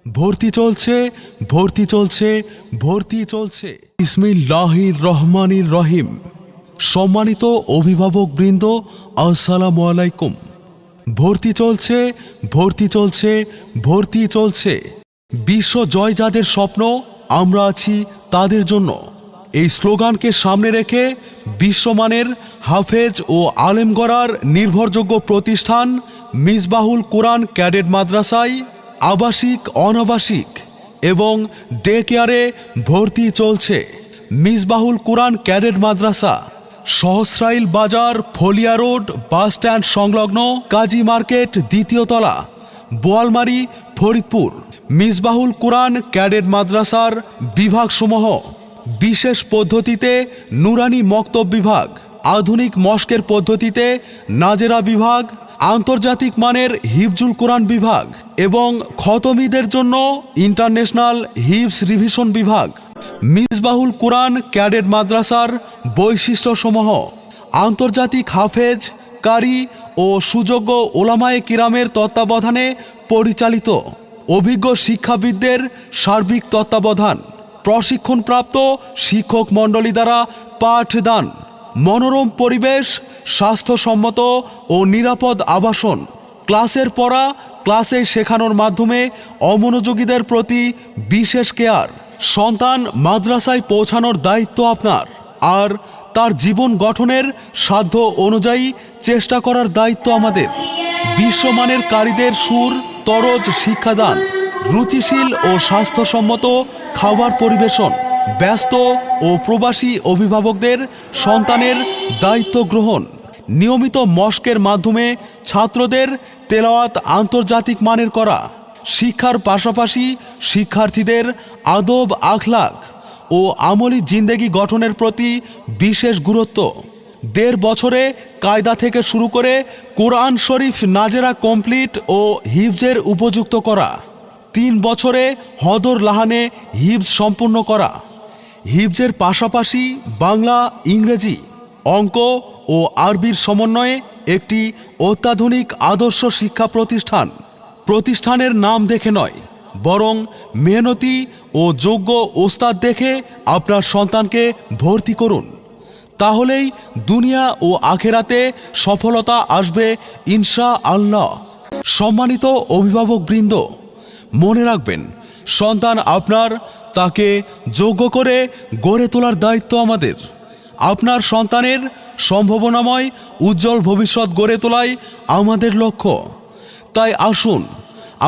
ভর্তি চলছে, ভর্তি চলছে, ভর্তি চলছে। বিসমিল্লাহির রহমানির রহিম। সম্মানিত অভিভাবকবৃন্দ, আসসালামু আলাইকুম। ভর্তি চলছে, ভর্তি চলছে, ভর্তি চলছে। বিশ্ব জয় যাদের স্বপ্ন, আমরা আছি তাদের জন্য। এই স্লোগানকে সামনে রেখে বিশ্বমানের হাফেজ ও আলেম গড়ার নির্ভরযোগ্য প্রতিষ্ঠান মিসবাহুল কোরআন ক্যাডেট মাদ্রাসায় আবাসিক, অনাবাসিক এবং ডে কেয়ারে ভর্তি চলছে। মিসবাহুল কোরআন ক্যাডেট মাদ্রাসা, সহস্রাইল বাজার, ফলিয়া রোড, বাস স্ট্যান্ড সংলগ্ন, কাজী মার্কেট, দ্বিতীয় তলা, বোয়ালমারী, ফরিদপুর। মিসবাহুল কোরআন ক্যাডেট মাদ্রাসার বিভাগসমূহ: বিশেষ পদ্ধতিতে নুরানি মক্তব বিভাগ, আধুনিক মস্কের পদ্ধতিতে নাজেরা বিভাগ, আন্তর্জাতিক মানের হিফজুল কোরআন বিভাগ এবং খতমীদের জন্য ইন্টারন্যাশনাল হিফজ রিভিশন বিভাগ। মিসবাহুল কোরআন ক্যাডেট মাদ্রাসার বৈশিষ্ট্যসমূহ: আন্তর্জাতিক হাফেজ, কারি ও সুযোগ্য ওলামায়ে কিরামের তত্ত্বাবধানে পরিচালিত, অভিজ্ঞ শিক্ষাবিদদের সার্বিক তত্ত্বাবধান, প্রশিক্ষণপ্রাপ্ত শিক্ষক মণ্ডলী দ্বারা পাঠদান, মনোরম পরিবেশ, স্বাস্থ্যসম্মত ও নিরাপদ আবাসন, ক্লাসের পড়া ক্লাসে শেখানোর মাধ্যমে অমনোযোগীদের প্রতি বিশেষ কেয়ার। সন্তান মাদ্রাসায় পৌঁছানোর দায়িত্ব আপনার, আর তার জীবন গঠনের সাধ্য অনুযায়ী চেষ্টা করার দায়িত্ব আমাদের। বিশ্বমানের কারীদের সুর তরজ শিক্ষাদান, রুচিশীল ও স্বাস্থ্যসম্মত খাবার পরিবেশন, ব্যস্ত ও প্রবাসী অভিভাবকদের সন্তানের দায়িত্ব গ্রহণ, নিয়মিত মস্কের মাধ্যমে ছাত্রদের তেলাওয়াত আন্তর্জাতিক মানের করা, শিক্ষার পাশাপাশি শিক্ষার্থীদের আদব আখলাক ও আমলি জিন্দেগি গঠনের প্রতি বিশেষ গুরুত্ব। ১.৫ বছরে কায়দা থেকে শুরু করে কোরআন শরীফ নাজেরা কমপ্লিট ও হিফজের উপযুক্ত করা, ৩ বছরে হদর লাহানে হিফজ সম্পূর্ণ করা, হিফজের পাশাপাশি বাংলা, ইংরেজি, অঙ্ক ও আরবির সমন্বয়ে একটি অত্যাধুনিক আদর্শ শিক্ষা প্রতিষ্ঠান। প্রতিষ্ঠানের নাম দেখে নয়, বরং মেহনতি ও যোগ্য ওস্তাদ দেখে আপনার সন্তানকে ভর্তি করুন। তাহলেই দুনিয়া ও আখেরাতে সফলতা আসবে ইনশাআল্লাহ। সম্মানিত অভিভাবকবৃন্দ, মনে রাখবেন, সন্তান আপনার, তাকে যোগ্য করে গড়ে তোলার দায়িত্ব আমাদের। আপনার সন্তানের সম্ভাবনাময় উজ্জ্বল ভবিষ্যৎ গড়ে তোলাই আমাদের লক্ষ্য। তাই আসুন,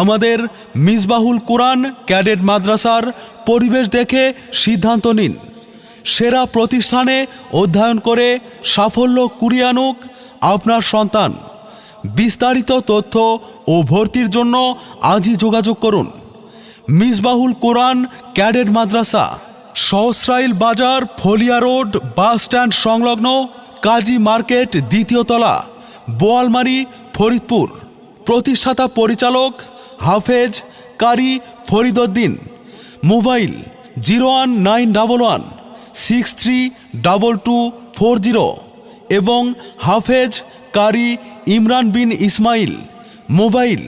আমাদের মিসবাহুল কোরআন ক্যাডেট মাদ্রাসার পরিবেশ দেখে সিদ্ধান্ত নিন। সেরা প্রতিষ্ঠানে অধ্যয়ন করে সাফল্য কুড়িয়ে আনুক আপনার সন্তান। বিস্তারিত তথ্য ও ভর্তির জন্য আজই যোগাযোগ করুন। মিসবাহুল কোরআন ক্যাডেট মাদ্রাসা, সহস্রাইল বাজার, ফলিয়া রোড, বাস স্ট্যান্ড সংলগ্ন, কাজী মার্কেট, দ্বিতীয় তলা, বোয়ালমারী, ফরিদপুর। প্রতিষ্ঠাতা পরিচালক হাফেজ কারি ফরিদউদ্দিন। মোবাইল 01911632240 এবং হাফেজ কারি ইমরান বিন ইসমাইল। মোবাইল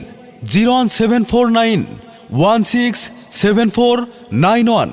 01749167491।